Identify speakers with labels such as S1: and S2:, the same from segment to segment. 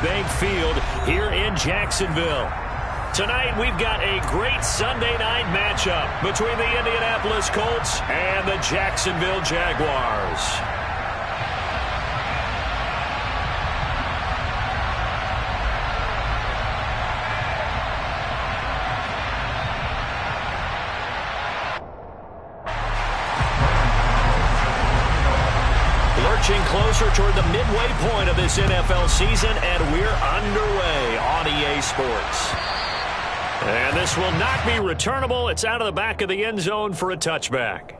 S1: Bank Field here in Jacksonville. Tonight, we've got a great Sunday night matchup between the Indianapolis Colts and the Jacksonville Jaguars. Lurching closer toward the midway point of this NFL season, and we're underway on EA Sports. And this will not be returnable. It's out of the back of the end zone for a touchback.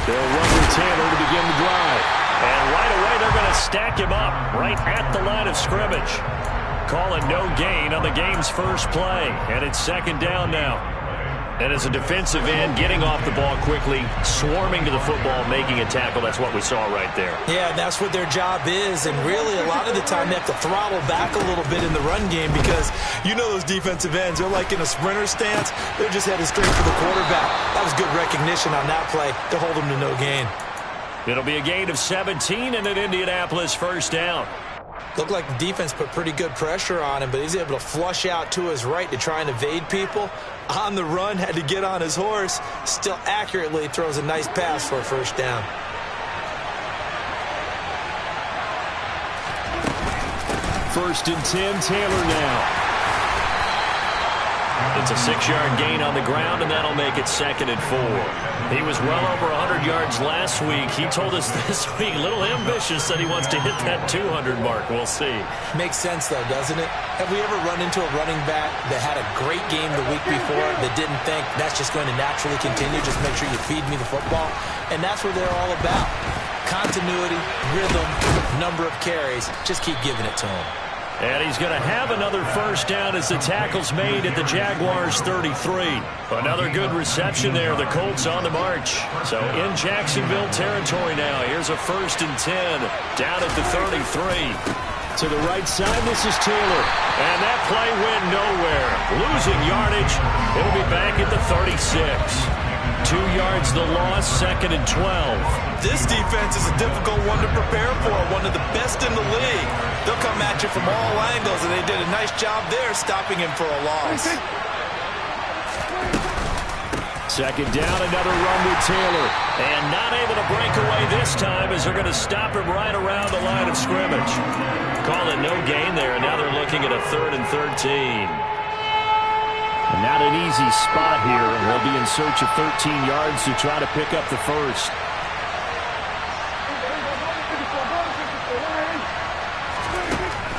S1: They'll run with Taylor to begin the drive. And right away, they're going to stack him up right at the line of scrimmage. Call it no gain on the game's first play. And it's second down now. And as a defensive end, getting off the ball quickly, swarming to the football, making a tackle, that's what we saw right there.
S2: Yeah, that's what their job is. And really, a lot of the time, they have to throttle back a little bit in the run game because you know those defensive ends, they're like in a sprinter stance. They're just headed straight for the quarterback. That was good recognition on that play to hold them to no gain.
S1: It'll be a gain of 17 and an Indianapolis first down.
S2: Looked like the defense put pretty good pressure on him, but he's able to flush out to his right to try and evade people. On the run, had to get on his horse. Still accurately throws a nice pass for a first down.
S1: First and 10, Taylor now. It's a 6-yard gain on the ground, and that'll make it second and 4. He was well over 100 yards last week. He told us this week, a little ambitious, that he wants to hit that 200 mark. We'll see.
S2: Makes sense, though, doesn't it? Have we ever run into a running back that had a great game the week before that didn't think that's just going to naturally continue? Just make sure you feed me the football. And that's what they're all about. Continuity, rhythm, number of carries. Just keep giving it to him.
S1: And he's going to have another first down as the tackle's made at the Jaguars' 33. Another good reception there. The Colts on the march. So in Jacksonville territory now. Here's a first and 10 down at the 33. To the right side, this is Taylor. And that play went nowhere. Losing yardage. It'll be back at the 36. 2 yards the loss, second and 12.
S2: This defense is a difficult one to prepare for, one of the best in the league. They'll come at you from all angles, and they did a nice job there stopping him for a loss.
S1: Second down, another run with Taylor. And not able to break away this time as they're going to stop him right around the line of scrimmage. Call it no gain there, and now they're looking at a 3rd and 13. Not an easy spot here, and they'll be in search of 13 yards to try to pick up the first.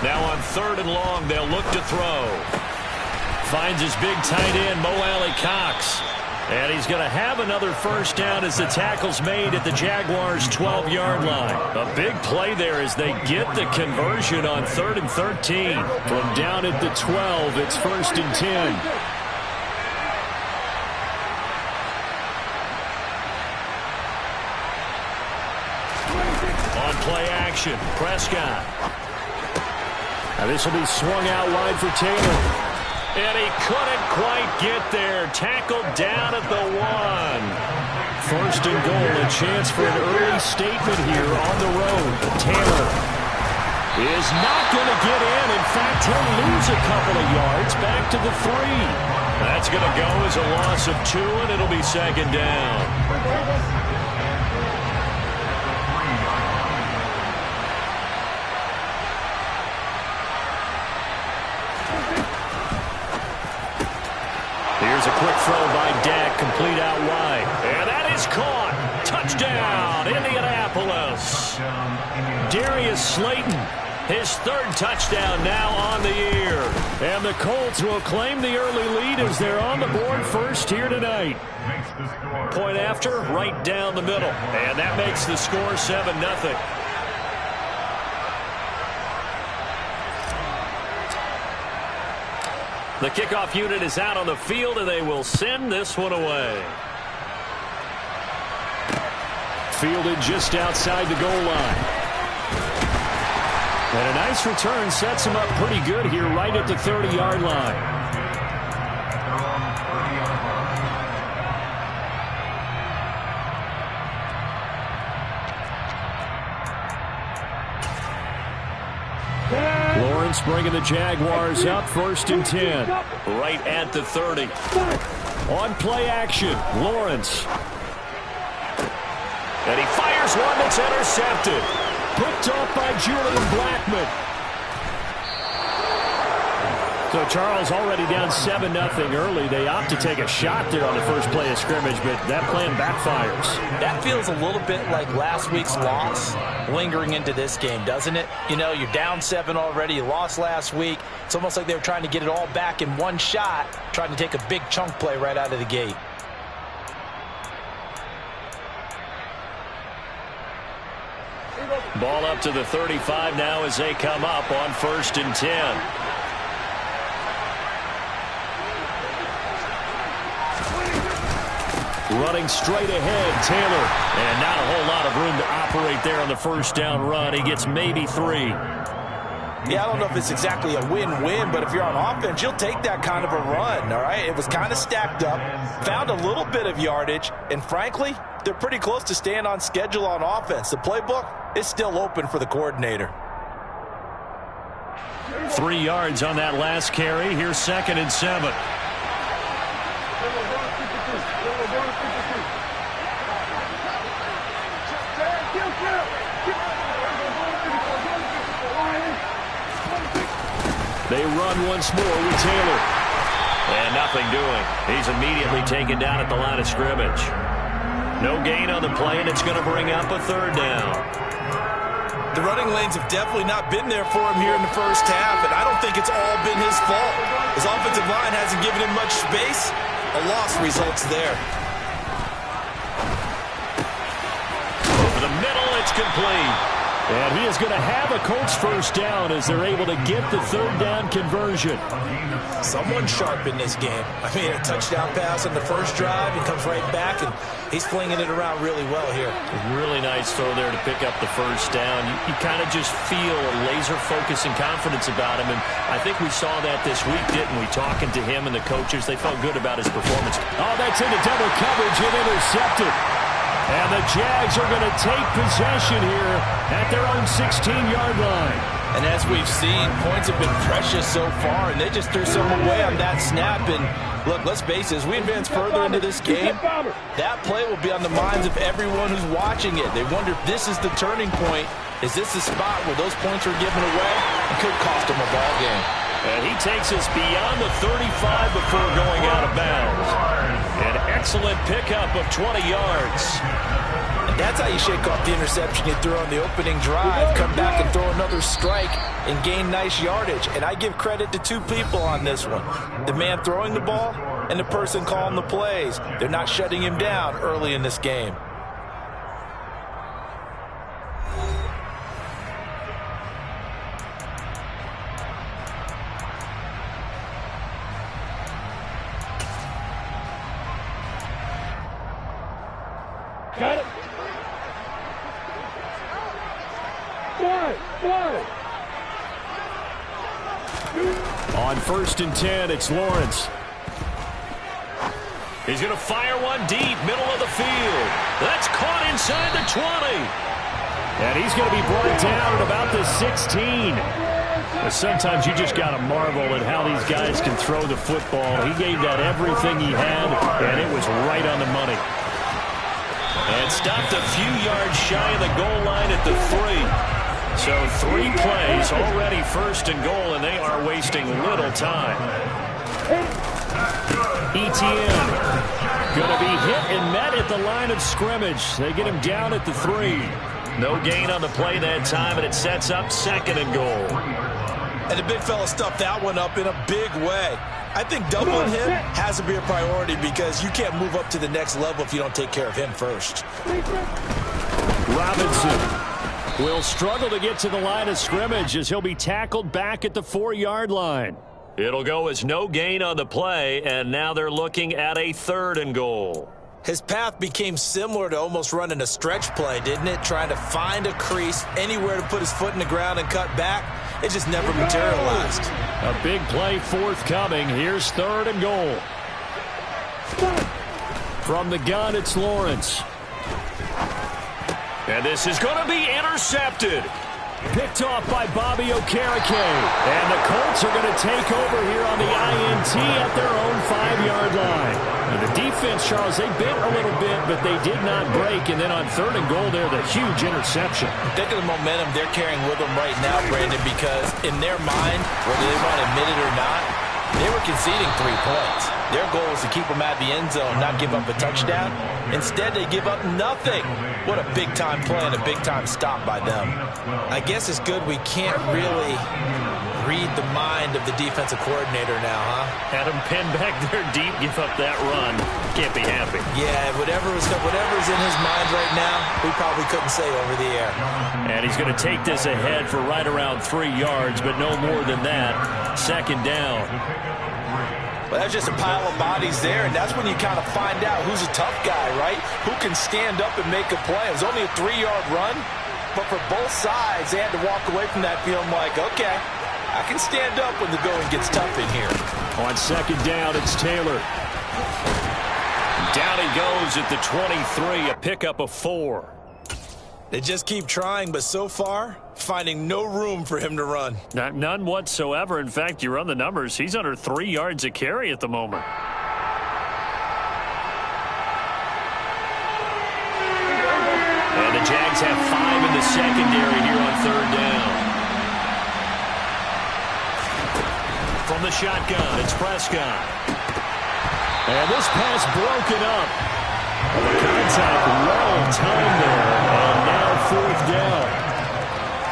S1: Now on 3rd and long, they'll look to throw. Finds his big tight end, Mo Alley-Cox. And he's going to have another first down as the tackle's made at the Jaguars' 12-yard line. A big play there as they get the conversion on 3rd and 13. From down at the 12, it's 1st and 10. Play action. Prescott. Now this will be swung out wide for Taylor. And he couldn't quite get there. Tackled down at the 1. First and goal. A chance for an early statement here on the road. Taylor is not going to get in. In fact, he'll lose a couple of yards back to the 3. That's going to go as a loss of 2, and it'll be second down. Here's a quick throw by Dak, complete out wide. touchdown, Indianapolis. Darius Slayton, his third touchdown now on the year. And the Colts will claim the early lead as they're on the board first here tonight. Point after, right down the middle. And that makes the score 7-0. The kickoff unit is out on the field, and they will send this one away. Fielded just outside the goal line. And a nice return sets him up pretty good here right at the 30-yard line. Lawrence bringing the Jaguars up 1st and 10. Right at the 30. On play action, Lawrence. And he fires one that's intercepted. Picked off by Julian Blackmon. So Charles already down 7-0 early. They opt to take a shot there on the first play of scrimmage, but that plan backfires.
S2: That feels a little bit like last week's loss lingering into this game, doesn't it? You know, you're down 7 already. You lost last week. It's almost like they were trying to get it all back in one shot, trying to take a big chunk play right out of the gate.
S1: Ball up to the 35 now as they come up on 1st and 10. Running straight ahead, Taylor. And not a whole lot of room to operate there on the first down run. He gets maybe 3.
S2: Yeah, I don't know if it's exactly a win-win, but if you're on offense, you'll take that kind of a run, all right? It was kind of stacked up, found a little bit of yardage, and frankly, they're pretty close to staying on schedule on offense. The playbook is still open for the coordinator.
S1: 3 yards on that last carry. Here's 2nd and 7. They run once more with Taylor. And nothing doing. He's immediately taken down at the line of scrimmage. No gain on the play, and it's going to bring up a 3rd down.
S2: The running lanes have definitely not been there for him here in the first half, and I don't think it's all been his fault. His offensive line hasn't given him much space. A loss results there.
S1: Over the middle, it's complete. And he is going to have a Colts first down as they're able to get the 3rd down conversion.
S2: Someone sharp in this game. I mean, a touchdown pass on the first drive. He comes right back, and he's flinging it around really well here.
S1: Really nice throw there to pick up the first down. You kind of just feel a laser focus and confidence about him, and I think we saw that this week, didn't we? Talking to him and the coaches, they felt good about his performance. Oh, that's into double coverage and intercepted. And the Jags are going to take possession here at their own 16-yard line.
S2: And as we've seen, points have been precious so far, and they just threw some away on that snap. And look, let's face it, as we advance further into this game, that play will be on the minds of everyone who's watching it. They wonder if this is the turning point. Is this the spot where those points are given away? It could cost them a ball game.
S1: And he takes us beyond the 35 before going out of bounds. An excellent pickup of 20 yards.
S2: And that's how you shake off the interception you threw on the opening drive. Come back and throw another strike and gain nice yardage. And I give credit to 2 people on this one. The man throwing the ball and the person calling the plays. They're not shutting him down early in this game.
S3: Got it.
S1: On 1st and 10, it's Lawrence. He's going to fire one deep, middle of the field. That's caught inside the 20. And he's going to be brought down at about the 16. But sometimes you just got to marvel at how these guys can throw the football. He gave that everything he had, and it was right on the money. And stopped a few yards shy of the goal line at the 3. So 3 plays, already 1st and goal, and they are wasting little time. ETN going to be hit and met at the line of scrimmage. They get him down at the 3. No gain on the play that time, and it sets up 2nd and goal.
S2: And the big fella stuffed that one up in a big way. I think doubling him has to be a priority because you can't move up to the next level if you don't take care of him first.
S1: Robinson will struggle to get to the line of scrimmage as he'll be tackled back at the 4-yard line. It'll go as no gain on the play, and now they're looking at a 3rd and goal.
S2: His path became similar to almost running a stretch play, didn't it? Trying to find a crease, anywhere to put his foot in the ground and cut back. It just never materialized.
S1: A big play forthcoming. Here's 3rd and goal. From the gun, it's Lawrence. And this is going to be intercepted. Picked off by Bobby Okereke. And the Colts are going to take over here on the INT at their own 5-yard line. And the defense, Charles, they bit a little bit, but they did not break. And then on 3rd and goal there, the huge interception.
S2: Think of the momentum they're carrying with them right now, Brandon, because in their mind, whether they want to admit it or not, they were conceding 3 points. Their goal was to keep them at the end zone, not give up a touchdown. Instead, they give up nothing. What a big-time play and a big-time stop by them. I guess it's good we can't really read the mind of the defensive coordinator now, huh?
S1: Had him pinned back there deep, give up that run. Can't be happy.
S2: Yeah, whatever's in his mind right now, we probably couldn't say over the air.
S1: And he's going to take this ahead for right around 3 yards, but no more than that. 2nd down.
S2: Well, that's just a pile of bodies there, and that's when you kind of find out who's a tough guy, right? Who can stand up and make a play. It was only a 3-yard run, but for both sides, they had to walk away from that feeling like, okay, I can stand up when the going gets tough in here.
S1: On 2nd down, it's Taylor. Down he goes at the 23, a pickup of 4.
S2: They just keep trying, but so far, finding no room for him to run.
S1: None whatsoever. In fact, you run the numbers, he's under 3 yards a carry at the moment. And the Jags have 5 in the secondary here on 3rd down. From the shotgun, it's Prescott. And this pass broken up. The contact well timed there, and now 4th down.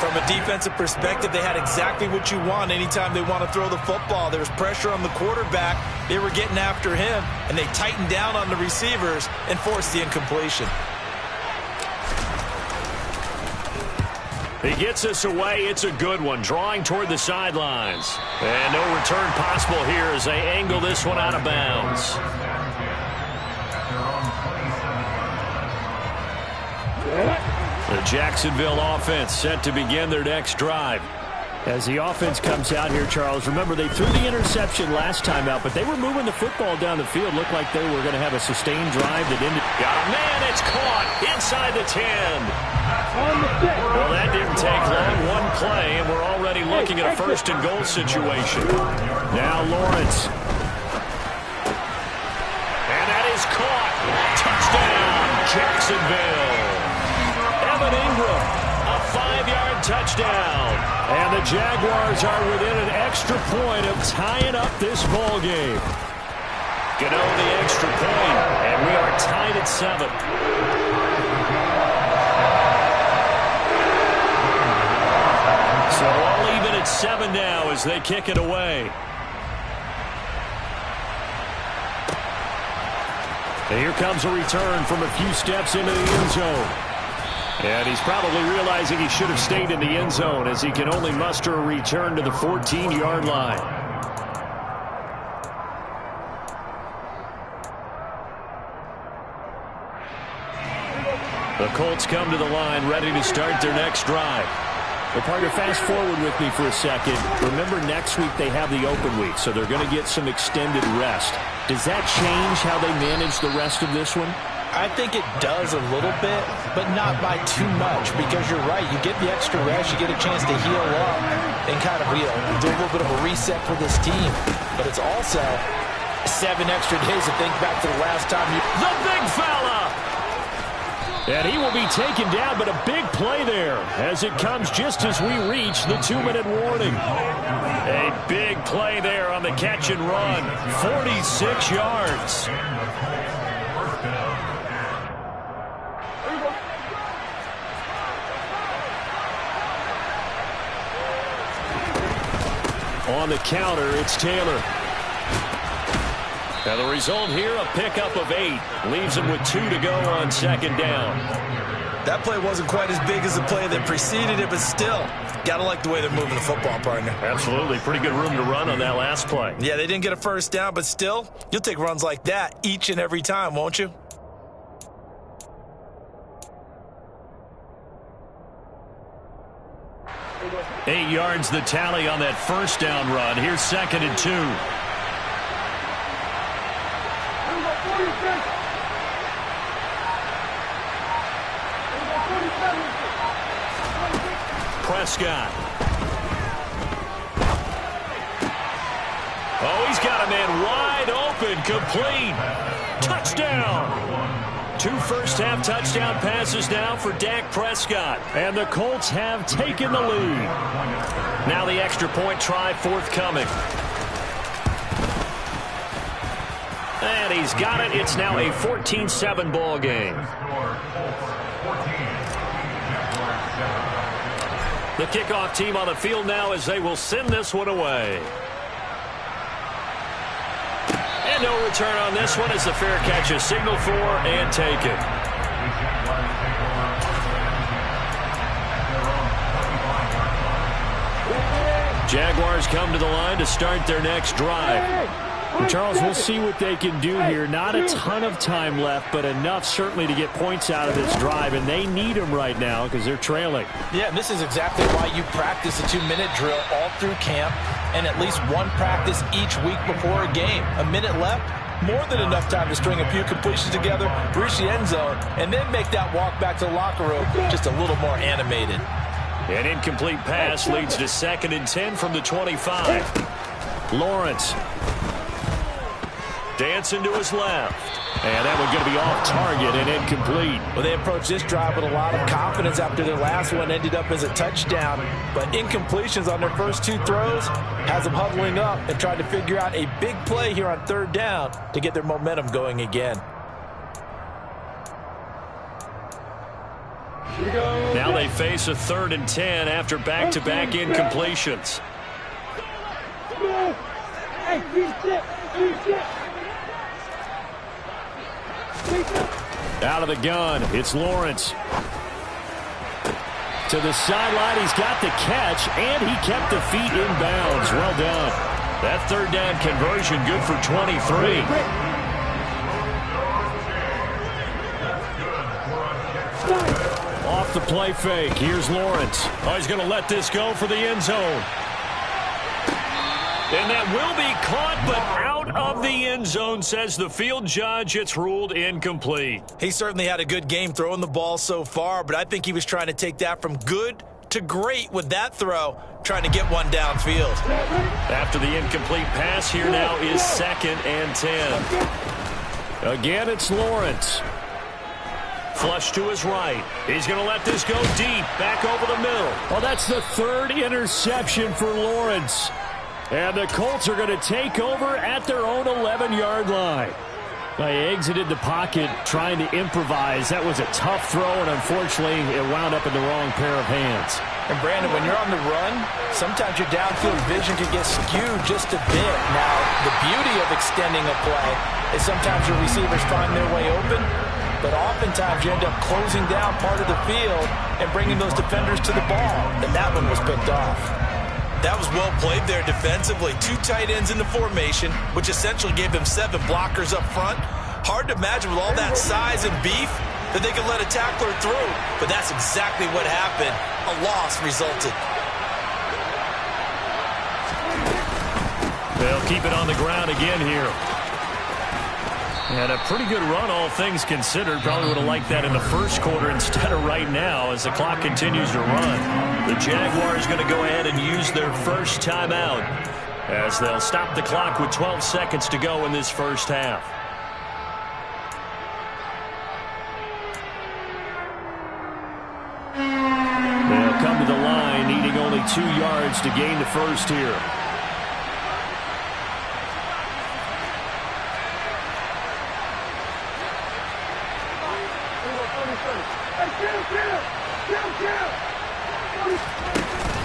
S2: From a defensive perspective, they had exactly what you want anytime they want to throw the football. There was pressure on the quarterback. They were getting after him, and they tightened down on the receivers and forced the incompletion.
S1: He gets us away. It's a good one. Drawing toward the sidelines. And no return possible here as they angle this one out of bounds. The Jacksonville offense set to begin their next drive. As the offense comes out here, Charles, remember they threw the interception last time out, but they were moving the football down the field. Looked like they were going to have a sustained drive that ended. Got a man, it's caught inside the 10. Well, that didn't take long. One play, and we're already looking at a 1st and goal situation. Now Lawrence. And that is caught. Touchdown, Jacksonville. Evan Ingram, a 5-yard touchdown. And the Jaguars are within an extra point of tying up this ball game. Gano the extra point, and we are tied at 7. So all even at 7 now as they kick it away. And here comes a return from a few steps into the end zone. And he's probably realizing he should have stayed in the end zone as he can only muster a return to the 14-yard line. The Colts come to the line ready to start their next drive. Well, partner, fast forward with me for a second. Remember, next week they have the open week, so they're going to get some extended rest. Does that change how they manage the rest of this one?
S2: I think it does a little bit, but not by too much, because you're right. You get the extra rest, you get a chance to heal up and kind of, do a little bit of a reset for this team. But it's also 7 extra days to think back to the last time you...
S1: The big fella! And he will be taken down, but a big play there as it comes just as we reach the 2-minute warning. A big play there on the catch and run. 46 yards. On the counter, it's Taylor. Now the result here, a pickup of 8. Leaves him with 2 to go on second down.
S2: That play wasn't quite as big as the play that preceded it, but still, got to like the way they're moving the football, partner.
S1: Absolutely. Pretty good room to run on that last play.
S2: Yeah, they didn't get a first down, but still, you'll take runs like that each and every time, won't you?
S1: Eight yards the tally on that first down run. Here's second and 2. Prescott. Oh, he's got a man wide open, complete. Touchdown. 2 first-half touchdown passes now for Dak Prescott. And the Colts have taken the lead. Now the extra point try forthcoming. And he's got it. It's now a 14-7 ball game. The kickoff team on the field now as they will send this one away. And no return on this one as the fair catch is signaled for and taken. Jaguars come to the line to start their next drive. Charles, we'll see what they can do here. Not a ton of time left, but enough certainly to get points out of this drive, and they need them right now because they're trailing.
S2: Yeah, and this is exactly why you practice a 2-minute drill all through camp and at least one practice each week before a game. A minute left, more than enough time to string a few completions together, reach the end zone, and then make that walk back to the locker room just a little more animated.
S1: An incomplete pass leads to second and 10 from the 25. Lawrence. Dancing to his left. And that one's going to be off target and incomplete.
S2: Well, they approached this drive with a lot of confidence after their last one ended up as a touchdown. But incompletions on their first 2 throws has them huddling up and trying to figure out a big play here on third down to get their momentum going again.
S1: Now they face a 3rd and 10 after back-to-back incompletions. Out of the gun, it's Lawrence. To the sideline, he's got the catch, and he kept the feet in bounds. Well done. That third down conversion good for 23. Off the play fake, here's Lawrence. Oh, he's going to let this go for the end zone. And that will be caught, but out of the end zone, says the field judge. It's ruled incomplete.
S2: He certainly had a good game throwing the ball so far, but I think he was trying to take that from good to great with that throw, trying to get one downfield.
S1: After the incomplete pass, here now is second and 10. Again, it's Lawrence. Flush to his right. He's going to let this go deep, back over the middle. Well, that's the 3rd interception for Lawrence. And the Colts are going to take over at their own 11-yard line. They exited the pocket trying to improvise. That was a tough throw, and unfortunately, it wound up in the wrong pair of hands.
S2: And, Brandon, when you're on the run, sometimes your downfield vision can get skewed just a bit. Now, the beauty of extending a play is sometimes your receivers find their way open, but oftentimes you end up closing down part of the field and bringing those defenders to the ball, and that one was picked off. That was well played there defensively. 2 tight ends in the formation, which essentially gave them 7 blockers up front. Hard to imagine with all that size and beef that they could let a tackler through, but that's exactly what happened. A loss resulted.
S1: They'll keep it on the ground again here. And a pretty good run, all things considered. Probably would have liked that in the first quarter instead of right now as the clock continues to run. The Jaguars going to go ahead and use their first timeout as they'll stop the clock with 12 seconds to go in this first half. to the line, needing only 2 yards to gain the first here.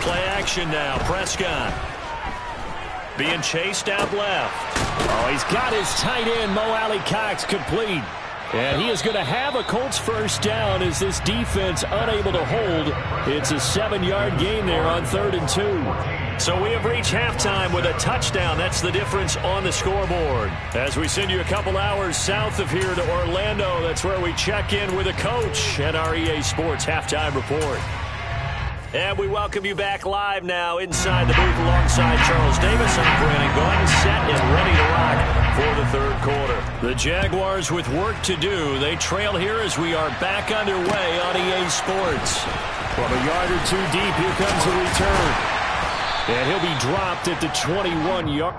S1: Play action now. Prescott being chased out left. Oh, he's got his tight end, Mo Alley-Cox, complete. And he is going to have a Colts first down as this defense unable to hold. It's a 7-yard gain there on 3rd and 2. So we have reached halftime with a touchdown. That's the difference on the scoreboard. As we send you a couple hours south of here to Orlando, that's where we check in with a coach at our EA Sports Halftime Report. And we welcome you back live now inside the booth alongside Charles Davis, operating, going set and ready to rock for the 3rd quarter. The Jaguars with work to do. They trail here as we are back underway on EA Sports. From a yard or 2 deep, here comes the return. And he'll be dropped at the 21-yard.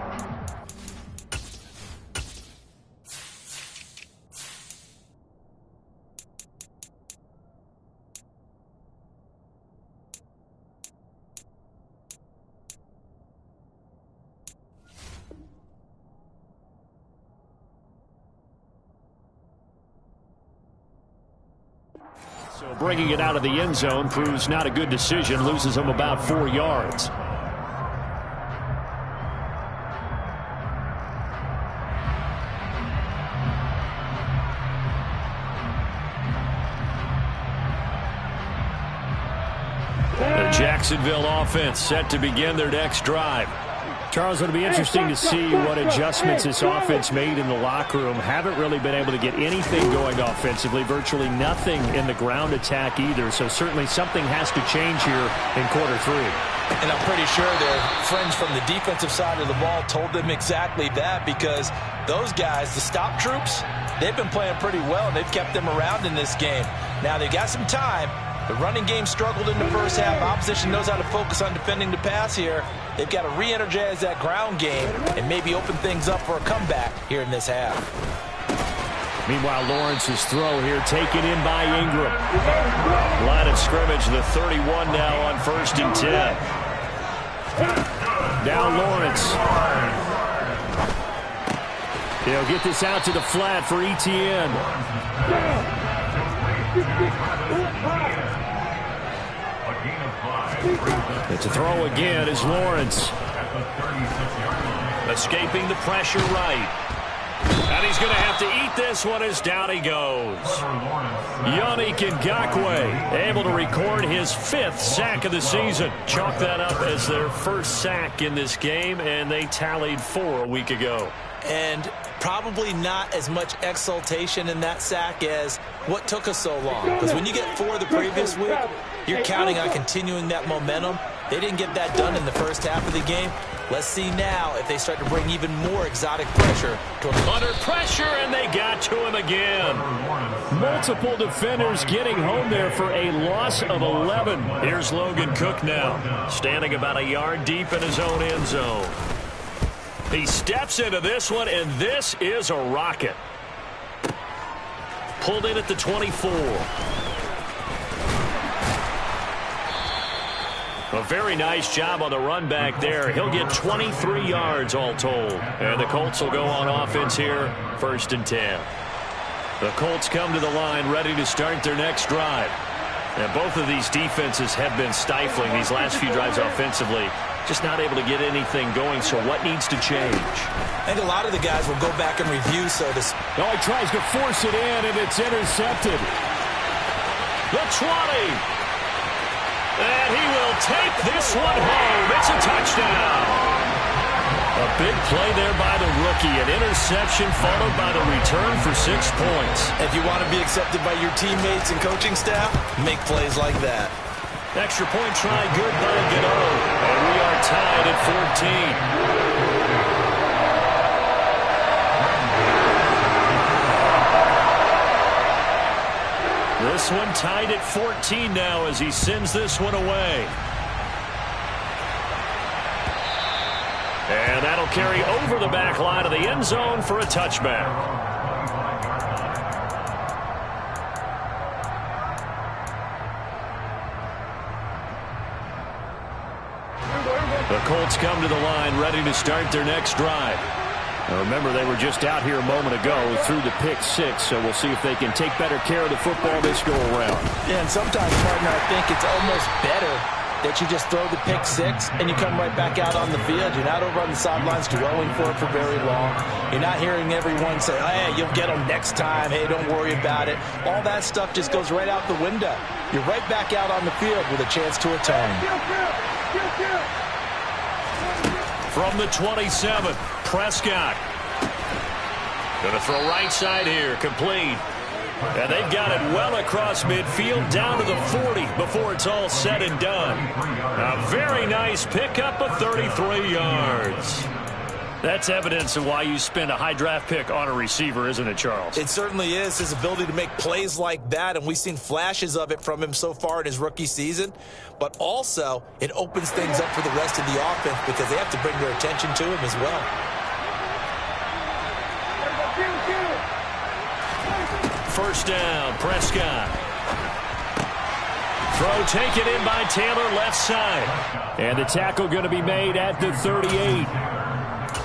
S1: So bringing it out of the end zone proves not a good decision. Loses him about 4 yards. The Jacksonville offense set to begin their next drive. Charles, it'll be interesting to see what adjustments this offense made in the locker room. Haven't really been able to get anything going offensively. Virtually nothing in the ground attack either. So certainly something has to change here in quarter 3.
S2: And I'm pretty sure their friends from the defensive side of the ball told them exactly that, because those guys, the stop troops, they've been playing pretty well, and they've kept them around in this game. Now, they've got some time. The running game struggled in the first half. Opposition knows how to focus on defending the pass here. They've got to re-energize that ground game and maybe open things up for a comeback here in this half.
S1: Meanwhile, Lawrence's throw here taken in by Ingram. Line of scrimmage, the 31 now on 1st and 10. Now Lawrence. He'll get this out to the flat for ETN. It's a throw again is Lawrence. Escaping the pressure right. And he's going to have to eat this one as down he goes. Yannick Ngakoue able to record his 5th sack of the season. Chalk that up as their first sack in this game, and they tallied 4 a week ago.
S2: And probably not as much exultation in that sack as what took us so long. Because when you get 4 the previous week, you're counting on continuing that momentum. They didn't get that done in the first half of the game. Let's see now if they start to bring even more exotic pressure.
S1: Under pressure, and they got to him again. Multiple defenders getting home there for a loss of 11. Here's Logan Cook now, standing about a yard deep in his own end zone. He steps into this one, and this is a rocket. Pulled in at the 24. A very nice job on the run back there. He'll get 23 yards all told. And the Colts will go on offense here, 1st and 10. The Colts come to the line ready to start their next drive. And both of these defenses have been stifling these last few drives offensively. Just not able to get anything going, so what needs to change?
S2: I think a lot of the guys will go back and review. So this.
S1: Oh, he tries to force it in, and it's intercepted. The 20. And he will take this one home. It's a touchdown. A big play there by the rookie. An interception followed by the return for 6 points.
S2: If you want to be accepted by your teammates and coaching staff, make plays like that.
S1: Extra point try good by Gano. And we are tied at 14. This one tied at 14 now as he sends this one away. And that'll carry over the back line of the end zone for a touchback. The Colts come to the line ready to start their next drive. Now remember, they were just out here a moment ago through the pick six, so we'll see if they can take better care of the football this go around.
S2: Yeah, and sometimes, partner, I think it's almost better that you just throw the pick six and you come right back out on the field. You're not over on the sidelines dwelling for it for very long. You're not hearing everyone say, hey, you'll get them next time. Hey, don't worry about it. All that stuff just goes right out the window. You're right back out on the field with a chance to atone.
S1: From the 27, Prescott. Going to throw right side here, complete. And they've got it well across midfield, down to the 40 before it's all said and done. A very nice pickup of 33 yards. That's evidence of why you spend a high draft pick on a receiver, isn't it, Charles?
S2: It certainly is, his ability to make plays like that, and we've seen flashes of it from him so far in his rookie season. But also, it opens things up for the rest of the offense because they have to bring their attention to him as well.
S1: First down, Prescott. Throw taken in by Taylor, left side. And the tackle going to be made at the 38.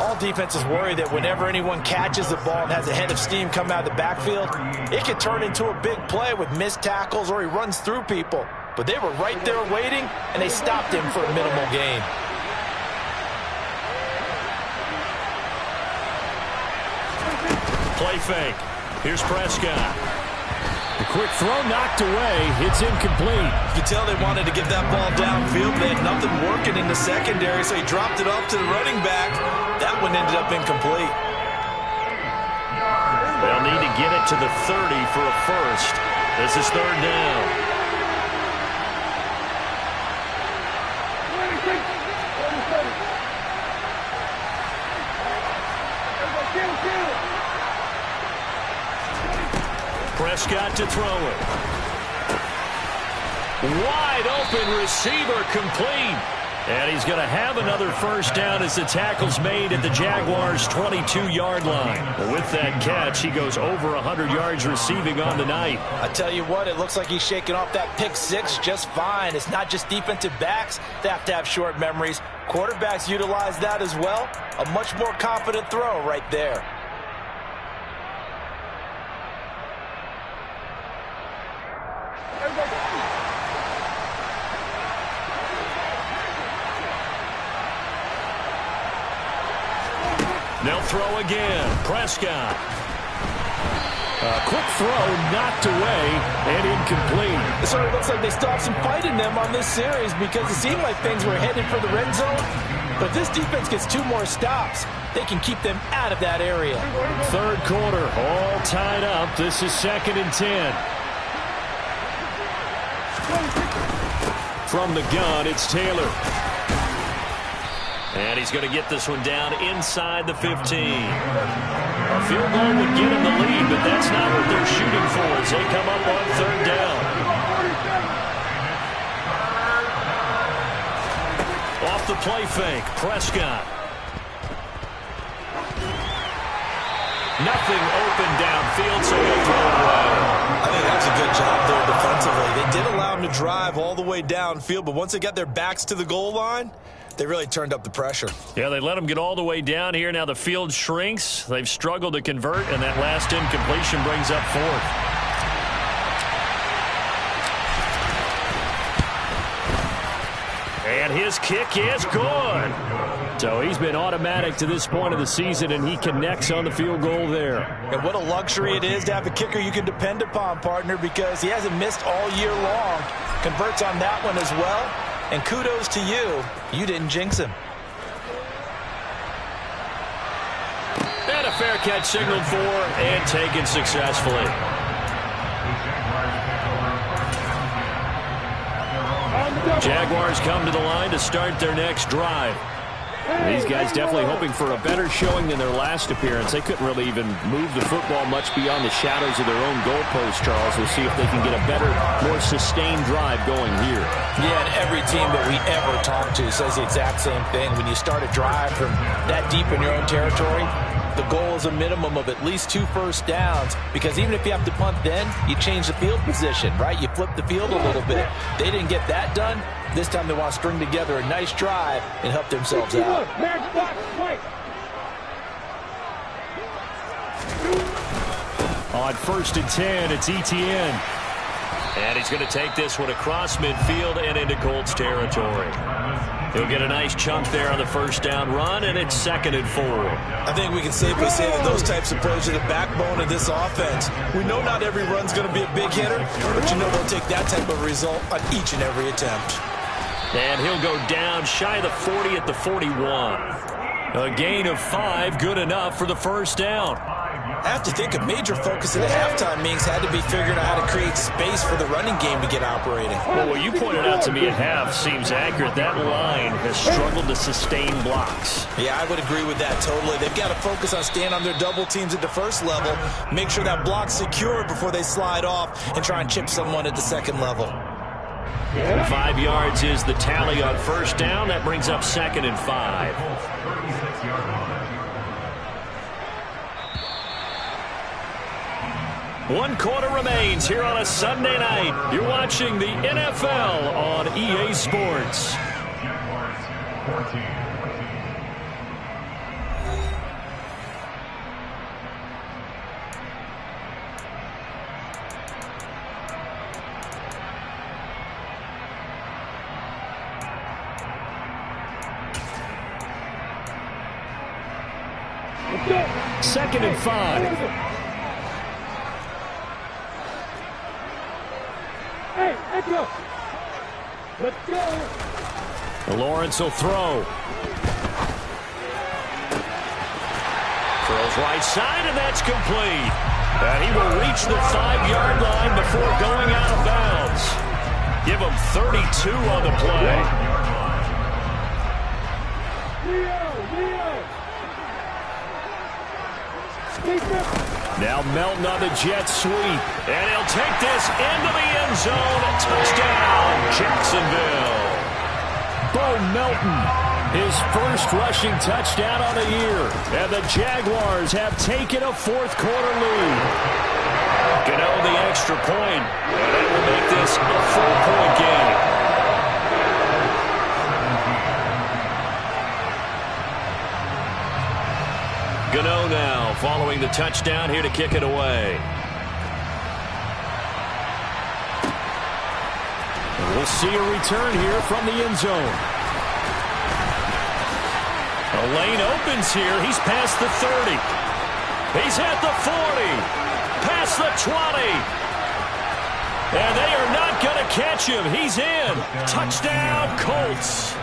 S2: All defenses worry that whenever anyone catches the ball and has a head of steam come out of the backfield, it could turn into a big play with missed tackles or he runs through people. But they were right there waiting, and they stopped him for a minimal gain.
S1: Play fake. Here's Prescott. The quick throw knocked away. It's incomplete.
S2: You could tell they wanted to get that ball downfield. They had nothing working in the secondary, so he dropped it off to the running back. That one ended up incomplete.
S1: They'll need to get it to the 30 for a first. This is third down. Prescott to throw it. Wide open receiver, complete. And he's going to have another first down as the tackle's made at the Jaguars' 22-yard line. With that catch, he goes over 100 yards receiving on the night.
S2: I tell you what, it looks like he's shaking off that pick six just fine. It's not just defensive backs that have to have short memories. Quarterbacks utilize that as well. A much more confident throw right there.
S1: They'll throw again. Prescott. A quick throw knocked away and incomplete.
S2: It sort of looks like they still have some fight in them on this series because it seemed like things were headed for the red zone. But this defense gets 2 more stops. They can keep them out of that area.
S1: Third quarter, all tied up. This is 2nd and 10. From the gun, it's Taylor. And he's going to get this one down inside the 15. A field goal would get him the lead, but that's not what they're shooting for as they come up on third down. Off the play fake, Prescott. Nothing open downfield, so he'll throw it away.
S2: I think that's a good job there defensively. They did allow him to drive all the way downfield, but once they got their backs to the goal line, they really turned up the pressure.
S1: Yeah, they let them get all the way down here. Now the field shrinks. They've struggled to convert, and that last incompletion brings up 4th. And his kick is good. So he's been automatic to this point of the season, and he connects on the field goal there.
S2: And what a luxury it is to have a kicker you can depend upon, partner, because he hasn't missed all year long. Converts on that one as well. And kudos to you. You didn't jinx him.
S1: And a fair catch signaled for and taken successfully. Jaguars come to the line to start their next drive. These guys definitely hoping for a better showing than their last appearance. They couldn't really even move the football much beyond the shadows of their own goalpost, Charles. We'll see if they can get a better, more sustained drive going here.
S2: Yeah, and every team that we ever talk to says the exact same thing. When you start a drive from that deep in your own territory, The goal is a minimum of at least 2 first downs, because even if you have to punt then, you change the field position, right? You flip the field a little bit. They didn't get that done. This time they want to string together a nice drive and help themselves out.
S1: On 1st and 10, it's Etienne. And he's going to take this one across midfield and into Colts territory. He'll get a nice chunk there on the first down run, and it's 2nd and 4.
S2: I think we can safely say that those types of plays are the backbone of this offense. We know not every run's going to be a big hitter, but you know they'll take that type of result on each and every attempt.
S1: And he'll go down shy of the 40 at the 41. A gain of 5, good enough for the first down.
S2: I have to think a major focus in the halftime meetings had to be figuring out how to create space for the running game to get operating.
S1: Well, what you pointed out to me at half seems accurate. That line has struggled to sustain blocks.
S2: Yeah, I would agree with that totally. They've got to focus on staying on their double teams at the first level, make sure that block's secure before they slide off and try and chip someone at the second level.
S1: 5 yards is the tally on first down. That brings up 2nd and 5. 1 quarter remains here on a Sunday night. You're watching the NFL on EA Sports. Second and 5.
S3: Hey, let's go. Let's go.
S1: Lawrence will throw. Throws right side, and that's complete. And he will reach the 5-yard line before going out of bounds. Give him 32 on the play. Now Melton on the jet sweep. And he'll take this into the end zone. Touchdown, Jacksonville. Bo Melton, his first rushing touchdown on the year. And the Jaguars have taken a 4th quarter lead. Gano the extra point. And that will make this a 4-point game. Gano now following the touchdown here to kick it away. And we'll see a return here from the end zone. A lane opens here. He's past the 30. He's at the 40. Past the 20. And they are not going to catch him. He's in. Touchdown, Colts.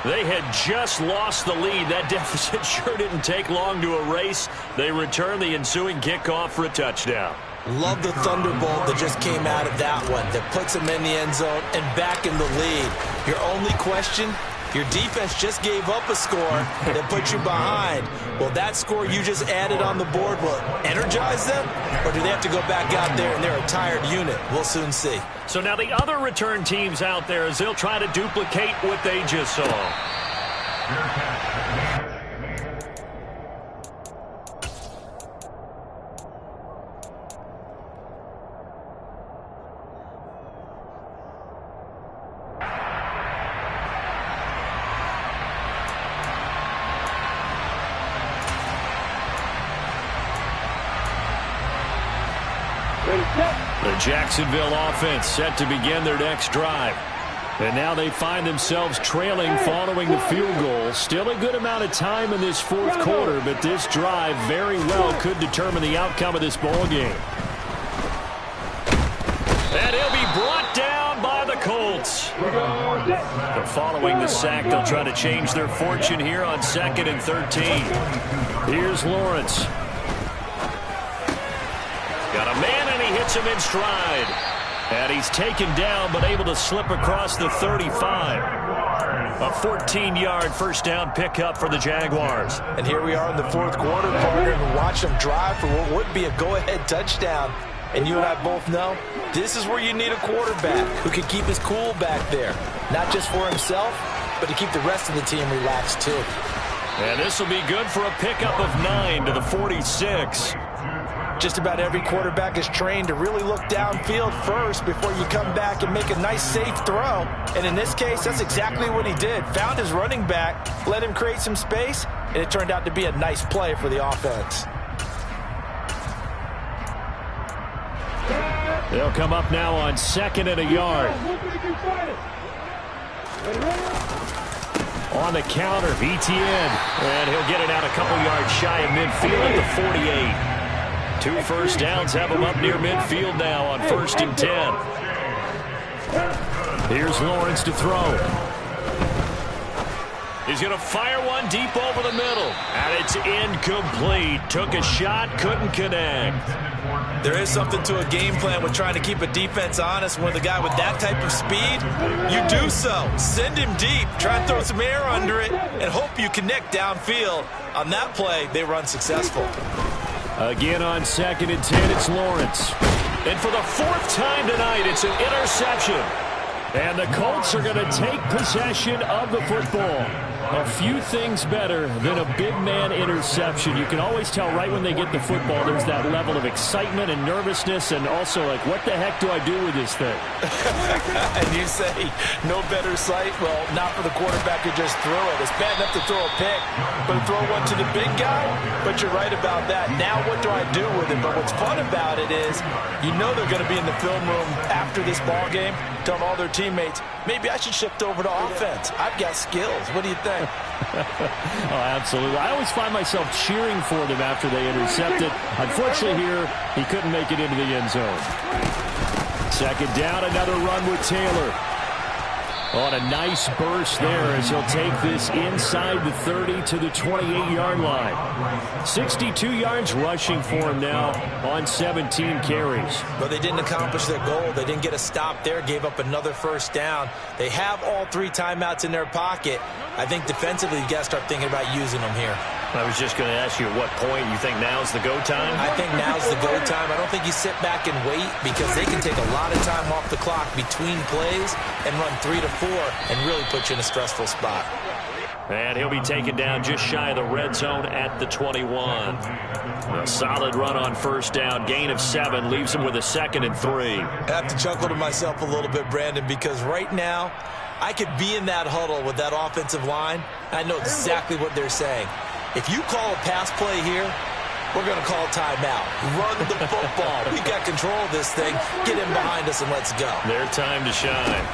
S1: They had just lost the lead. That deficit sure didn't take long to erase. They return the ensuing kickoff for a touchdown.
S2: Love the thunderbolt that just came out of that one that puts them in the end zone and back in the lead. Your only question, your defense just gave up a score that put you behind. Well, that score you just added on the board will energize them, or do they have to go back out there and they're a tired unit? We'll soon see.
S1: So now the other return teams out there as they'll try to duplicate what they just saw. The Jacksonville offense set to begin their next drive. And now they find themselves trailing following the field goal. Still a good amount of time in this 4th quarter, but this drive very well could determine the outcome of this ball game. And he'll be brought down by the Colts. But following the sack, they'll try to change their fortune here on 2nd and 13. Here's Lawrence. Got a man, and he hits him in stride. And he's taken down, but able to slip across the 35. A 14-yard first down pickup for the Jaguars.
S2: And here we are in the 4th quarter, partner, and watch them drive for what would be a go-ahead touchdown. And you and I both know this is where you need a quarterback who can keep his cool back there. Not just for himself, but to keep the rest of the team relaxed too.
S1: And this will be good for a pickup of 9 to the 46.
S2: Just about every quarterback is trained to really look downfield first before you come back and make a nice, safe throw. And in this case, that's exactly what he did. Found his running back, let him create some space, and it turned out to be a nice play for the offense.
S1: They'll come up now on 2nd and a yard. On the counter, ETN. And he'll get it out a couple yards shy of midfield at the 48. 2 first downs have him up near midfield now on 1st and 10. Here's Lawrence to throw. He's going to fire one deep over the middle. And it's incomplete. Took a shot, couldn't connect.
S2: There is something to a game plan with trying to keep a defense honest. When the guy with that type of speed, you do so. Send him deep, try and throw some air under it, and hope you connect downfield. On that play, they were unsuccessful.
S1: Again on 2nd and 10, it's Lawrence. And for the 4th time tonight, it's an interception. And the Colts are going to take possession of the football. A few things better than a big man interception. You can always tell right when they get the football, there's that level of excitement and nervousness, and also like, what the heck do I do with this thing?
S2: And you say, no better sight? Well, not for the quarterback who just threw it. It's bad enough to throw a pick, but to throw one to the big guy? But you're right about that. Now what do I do with it? But what's fun about it is, you know they're going to be in the film room after this ball game, telling all their teammates, maybe I should shift over to offense. I've got skills. What do you think?
S1: Oh, absolutely. I always find myself cheering for them after they intercept it. Unfortunately here, he couldn't make it into the end zone. 2nd down, another run with Taylor. On a nice burst there as he'll take this inside the 30 to the 28-yard line. 62 yards rushing for him now on 17 carries.
S2: But they didn't accomplish their goal. They didn't get a stop there, gave up another 1st down. They have all 3 timeouts in their pocket. I think defensively you got to start thinking about using them here.
S1: I was just going to ask you at what point you think now's the go time?
S2: I think now's the go time. I don't think you sit back and wait because they can take a lot of time off the clock between plays and run 3 to 4 and really put you in a stressful spot.
S1: And he'll be taken down just shy of the red zone at the 21. A solid run on 1st down. Gain of 7 leaves him with a 2nd and 3.
S2: I have to chuckle to myself a little bit, Brandon, because right now I could be in that huddle with that offensive line. I know exactly what they're saying. If you call a pass play here, we're going to call timeout. Run the football. We got control of this thing. Get in behind us and let's go.
S1: Their time to shine.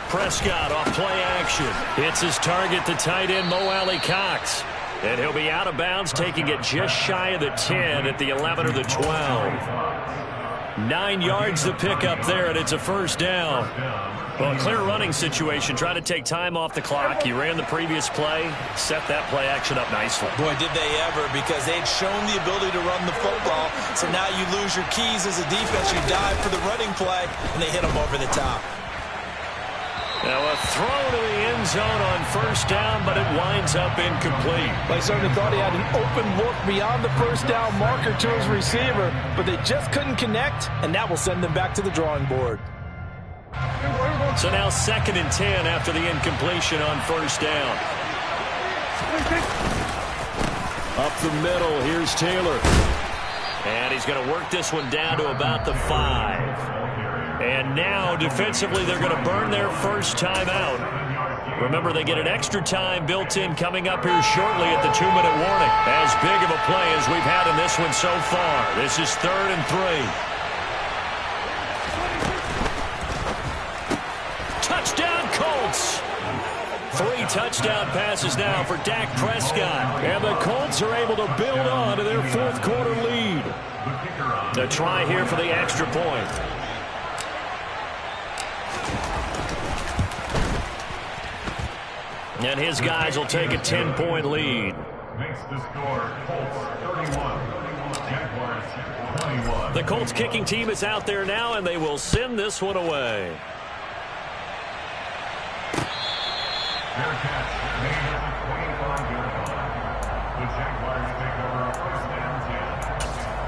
S1: Prescott off play action. Hits his target, the tight end, Mo Alley Cox. And he'll be out of bounds, taking it just shy of the 10 at the 11 or the 12. 9 yards to pick up there, and it's a 1st down. Well, a clear running situation, trying to take time off the clock. He ran the previous play, set that play action up nicely.
S2: Boy, did they ever, because they'd shown the ability to run the football. So now you lose your keys as a defense. You dive for the running play, and they hit them over the top.
S1: Now a throw to the end zone on 1st down, but it winds up incomplete.
S2: They certainly thought he had an open look beyond the 1st down marker to his receiver, but they just couldn't connect, and that will send them back to the drawing board.
S1: So now 2nd and 10 after the incompletion on 1st down. Up the middle, here's Taylor. And he's going to work this one down to about the 5. And now, defensively, they're going to burn their 1st time out. Remember, they get an extra time built in coming up here shortly at the 2-minute warning. As big of a play as we've had in this one so far. This is 3rd and 3. Touchdown, Colts! 3 touchdown passes now for Dak Prescott. And the Colts are able to build on to their 4th quarter lead. The try here for the extra point. And his guys will take a 10-point lead.
S4: Makes the score Colts 31, Jaguars 21.
S1: The Colts kicking team is out there now, and they will send this one away.
S4: Bearcats made at the 25-yard line. The Jaguars take over a 1st and 10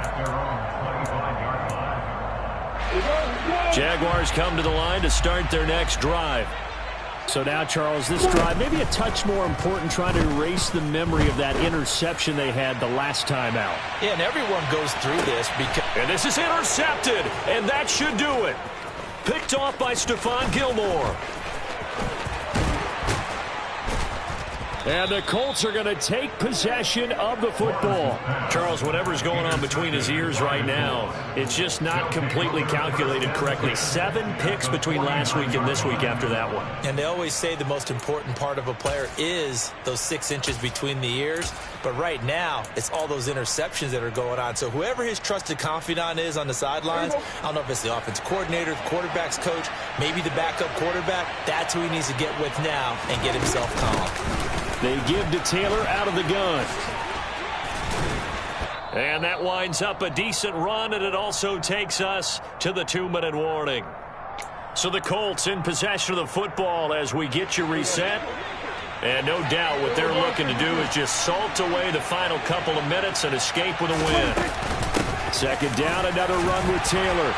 S4: at their own 25-yard line.
S1: Jaguars come to the line to start their next drive. So now, Charles, this drive maybe a touch more important, trying to erase the memory of that interception they had the last time out.
S2: Yeah, and everyone goes through this because...
S1: And this is intercepted, and that should do it. Picked off by Stephon Gilmore. And the Colts are going to take possession of the football. Charles, whatever's going on between his ears right now, it's just not completely calculated correctly. 7 picks between last week and this week after that one.
S2: And they always say the most important part of a player is those 6 inches between the ears. But right now, it's all those interceptions that are going on. So whoever his trusted confidant is on the sidelines, I don't know if it's the offensive coordinator, the quarterback's coach, maybe the backup quarterback, that's who he needs to get with now and get himself calm.
S1: They give to Taylor out of the gun. And that winds up a decent run, and it also takes us to the 2-minute warning. So the Colts in possession of the football as we get you reset. And no doubt what they're looking to do is just salt away the final couple of minutes and escape with a win. Second down, another run with Taylor.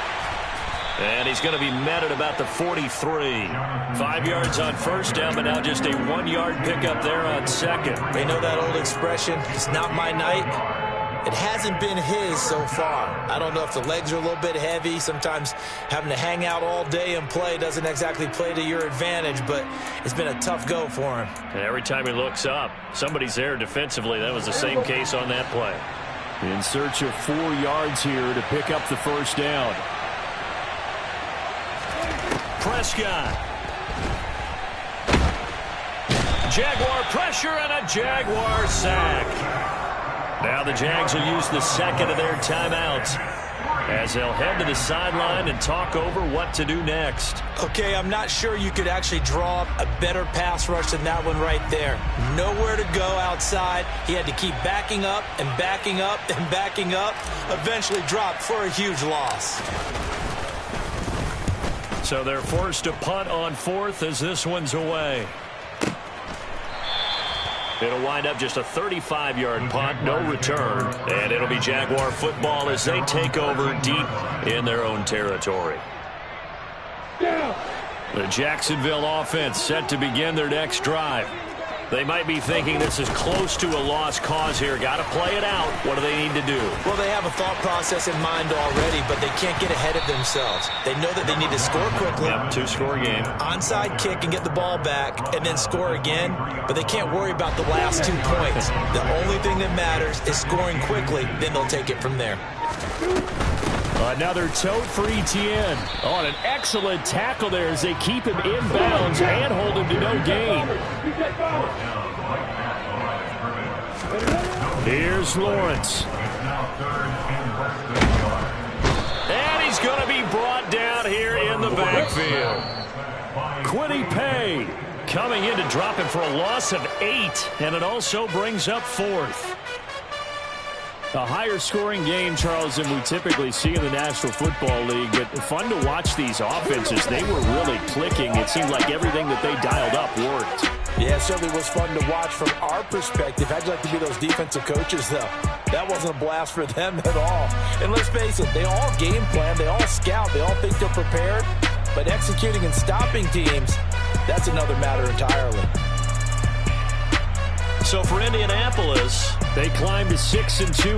S1: And he's going to be met at about the 43. 5 yards on first down, but now just a 1-yard pickup there on second.
S2: They know that old expression, it's not my night. It hasn't been his so far. I don't know if the legs are a little bit heavy. Sometimes having to hang out all day and play doesn't exactly play to your advantage, but it's been a tough go for him.
S1: And every time he looks up, somebody's there defensively. That was the same case on that play. In search of 4 yards here to pick up the first down. Prescott. Jaguar pressure and a Jaguar sack. Now the Jags will use the second of their timeouts as they'll head to the sideline and talk over what to do next.
S2: Okay, I'm not sure you could actually draw up a better pass rush than that one right there. Nowhere to go outside. He had to keep backing up and backing up and backing up. Eventually dropped for a huge loss.
S1: So they're forced to punt on 4th as this one's away. It'll wind up just a 35-yard punt, no return. And it'll be Jaguar football as they take over deep in their own territory. The Jacksonville offense set to begin their next drive. They might be thinking this is close to a lost cause here. Got to play it out. What do they need to do?
S2: Well, they have a thought process in mind already, but they can't get ahead of themselves. They know that they need to score quickly.
S1: Yep, 2-score game.
S2: Onside kick and get the ball back and then score again, but they can't worry about the last 2 points. The only thing that matters is scoring quickly, then they'll take it from there.
S1: Another tote for Etienne. Oh, and an excellent tackle there as they keep him in bounds and hold him to no gain. Here's Lawrence. And he's going to be brought down here in the backfield. Quiddy Pay coming in to drop him for a loss of 8, and it also brings up 4th. A higher-scoring game, Charles, than we typically see in the National Football League, but fun to watch these offenses. They were really clicking. It seemed like everything that they dialed up worked.
S2: Yeah, it certainly was fun to watch from our perspective. How'd you like to be those defensive coaches, though? That wasn't a blast for them at all. And let's face it, they all game plan, they all scout, they all think they're prepared, but executing and stopping teams, that's another matter entirely.
S1: So for Indianapolis, they climb to 6-2.